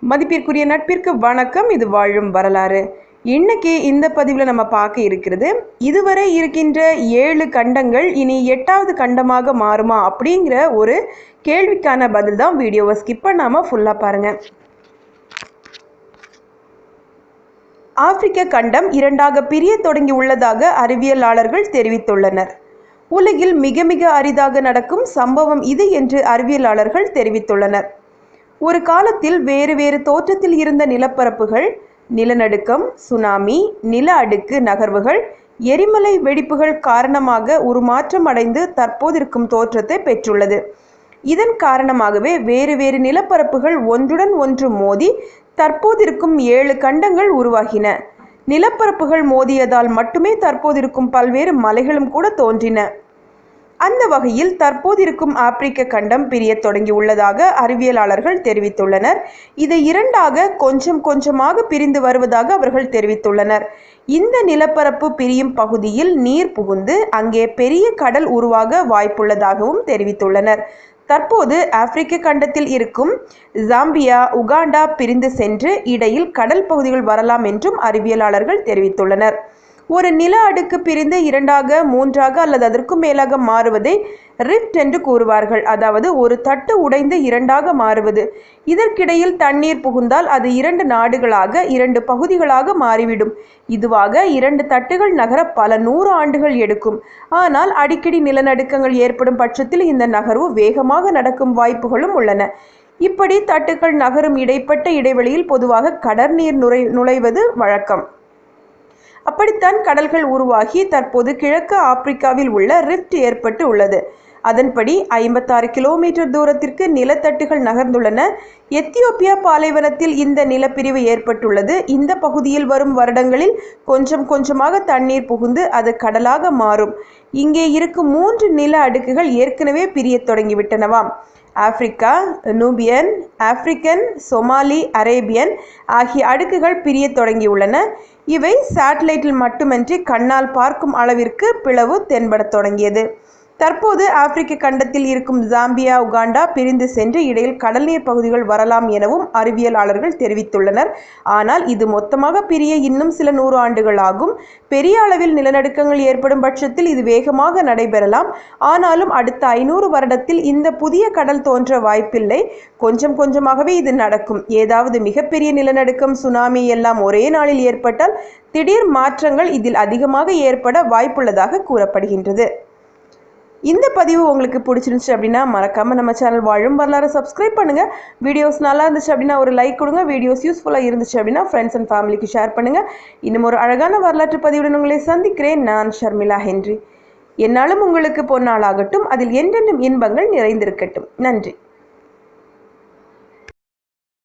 மதிப்பிற்குரிய நட்பிற்கு வணக்கம். இது வாழும் வரலாறு. இன்னைக்கு இந்த பதிவில் நம்ம பார்க்க இருக்கிறது, இதுவரை இருக்கின்ற 7 கண்டங்கள் இனி 8வது கண்டமாக மாறுமா அப்படிங்கிற ஒரு கேள்விக்கான பதில் தான். வீடியோவை ஸ்கிப் பண்ணாமல் ஃபுல்லாக பாருங்கள். ஆப்பிரிக்க கண்டம் 2ஆக பிரிய தொடங்கி உள்ளதாக அறிவியலாளர்கள் தெரிவித்துள்ளனர். உலகில் மிக மிக அரிதாக நடக்கும் சம்பவம் இது என்று அறிவியலாளர்கள் தெரிவித்துள்ளனர். ஒரு காலத்தில் வேறு வேறு தோற்றத்தில் இருந்த நிலப்பரப்புகள் நிலநடுக்கம், சுனாமி, நில அடுக்கு நகர்வுகள், எரிமலை வெடிப்புகள் காரணமாக உருமாற்றம் அடைந்து தற்போதிருக்கும் தோற்றத்தை பெற்றுள்ளது. இதன் காரணமாகவே வேறு வேறு நிலப்பரப்புகள் ஒன்றுடன் ஒன்று மோதி தற்போதிருக்கும் 7 கண்டங்கள் உருவாகின. நிலப்பரப்புகள் மோதியதால் மட்டுமே தற்போதிருக்கும் பல்வேறு மலைகளும் கூட தோன்றின. அந்த வகையில் தற்போதிருக்கும் ஆப்பிரிக்க கண்டம் பிரிய தொடங்கி உள்ளதாக அறிவியலாளர்கள் தெரிவித்துள்ளனர். இதை 2ஆக கொஞ்சம் கொஞ்சமாக பிரிந்து வருவதாக அவர்கள் தெரிவித்துள்ளனர். இந்த நிலப்பரப்பு பிரியும் பகுதியில் நீர் புகுந்து அங்கே பெரிய கடல் உருவாக வாய்ப்புள்ளதாகவும் தெரிவித்துள்ளனர். தற்போது ஆப்பிரிக்க கண்டத்தில் இருக்கும் ஜாம்பியா, உகாண்டா பிரிந்து சென்று இடையில் கடல் பகுதிகள் வரலாம் என்றும் அறிவியலாளர்கள் தெரிவித்துள்ளனர். ஒரு நில அடுக்கு பிரிந்து 2ஆக 3ஆக அல்லது அதற்கும் மேலாக மாறுவதை ரிஃப்ட் என்று கூறுவார்கள். அதாவது ஒரு தட்டு உடைந்து 2ஆக மாறுவது. இதற்கிடையில் தண்ணீர் புகுந்தால் அது 2 நாடுகளாக 2 பகுதிகளாக மாறிவிடும். இதுவாக 2 தட்டுகள் நகர பல 100 ஆண்டுகள் எடுக்கும். ஆனால் அடிக்கடி நிலநடுக்கங்கள் ஏற்படும் பட்சத்தில் இந்த நகர்வு வேகமாக நடக்கும் வாய்ப்புகளும் உள்ளன. இப்படி தட்டுகள் நகரும் இடைப்பட்ட இடைவெளியில் பொதுவாக கடற்நீர் நுழைவது வழக்கம். அப்படித்தான் கடல்கள் உருவாகி தற்போது கிழக்கு ஆப்பிரிக்காவில் உள்ள ரிஃப்ட் ஏற்பட்டு உள்ளது. அதன்படி 56 கிலோமீட்டர் தூரத்திற்கு நிலத்தட்டுகள் நகர்ந்துள்ளன. எத்தியோப்பியா பாலைவனத்தில் இந்த நிலப்பிரிவு ஏற்பட்டுள்ளது. இந்த பகுதியில் வரும் வருடங்களில் கொஞ்சம் கொஞ்சமாக தண்ணீர் புகுந்து அது கடலாக மாறும். இங்கே இருக்கும் 3 நில அடுக்குகள் ஏற்கனவே பிரிய தொடங்கிவிட்டனவாம். ஆப்பிரிக்கா, நூபியன், ஆப்பிரிக்கன், சொமாலி, அரேபியன் ஆகிய அடுக்குகள் பிரிய தொடங்கியுள்ளன. இவை சேட்டலைட்டில் மட்டுமின்றி கண்ணால் பார்க்கும் அளவிற்கு பிளவு தென்படத் தொடங்கியது. தற்போது ஆப்பிரிக்க கண்டத்தில் இருக்கும் ஜாம்பியா, உகாண்டா பிரிந்து சென்று இடையில் கடல்நீர் பகுதிகள் வரலாம் எனவும் அறிவியலாளர்கள் தெரிவித்துள்ளனர். ஆனால் இது மொத்தமாக பிரிய இன்னும் சில 100 ஆண்டுகள் ஆகும். பெரிய அளவில் நிலநடுக்கங்கள் ஏற்படும் பட்சத்தில் இது வேகமாக நடைபெறலாம். ஆனாலும் அடுத்த 500 வருடத்தில் இந்த புதிய கடல் தோன்ற வாய்ப்பில்லை. கொஞ்சம் கொஞ்சமாகவே இது நடக்கும். ஏதாவது மிகப்பெரிய நிலநடுக்கம், சுனாமி எல்லாம் ஒரே நாளில் ஏற்பட்டால் திடீர் மாற்றங்கள் இதில் அதிகமாக ஏற்பட வாய்ப்புள்ளதாக கூறப்படுகின்றது. இந்த பதிவு உங்களுக்கு பிடிச்சிருந்துச்சு அப்படின்னா மறக்காமல் நம்ம சேனல் வாழும் வரலாறு சப்ஸ்கிரைப் பண்ணுங்கள். வீடியோஸ் நல்லா இருந்துச்சு அப்படின்னா ஒரு லைக் கொடுங்க. வீடியோஸ் யூஸ்ஃபுல்லாக இருந்துச்சு அப்படின்னா ஃப்ரெண்ட்ஸ் அண்ட் ஃபேமிலிக்கு ஷேர் பண்ணுங்கள். இன்னும் ஒரு அழகான வரலாற்று பதிவுடன் உங்களை சந்திக்கிறேன். நான் ஷர்மிளா ஹென்றி. என்னாலும் உங்களுக்கு பொன்னாளாகட்டும். அதில் என்றென்றும் இன்பங்கள் நிறைந்திருக்கட்டும். நன்றி.